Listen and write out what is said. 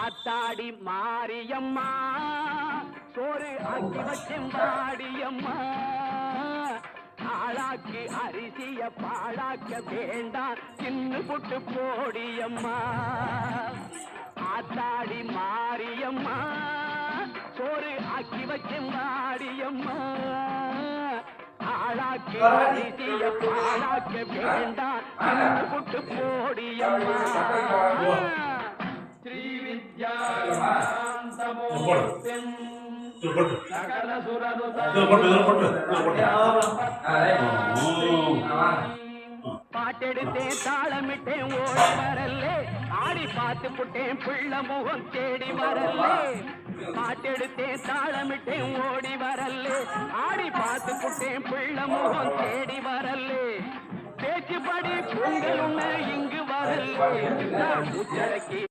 ஆத்தாடி மாரியம்மா சோறு ஆக்கி வச்சேன் வாடியம்மா ஆளாக்கி அரிசிய பாழாக்க வேண்டாம் சின்ன புட்டு போடியம்மா ஆத்தாடி மாரியம்மா சோறு ஆக்கி வச்சேன் வாடியம்மா ஆளாக்கி அரிசிய பாழாக்க வேண்டாம் சின்ன புட்டு போடியம்மா ஸ்ரீ வித்யா பாட்டெடுத்தேன் தாளமிட்டேன் ஓடி வரல்லே ஆடி பார்த்து புட்டேன் பிள்ளை முகம் தேடி வரல்லே பாட்டெடுத்தேன் தாளமிட்டேன் ஓடி வரல்லே ஆடி பார்த்து புட்டேன் பிள்ளை முகம் தேடி வரல்லே பேச்சுப்படி பொங்கல் இங்கு வரல்லே உச்சரக்கி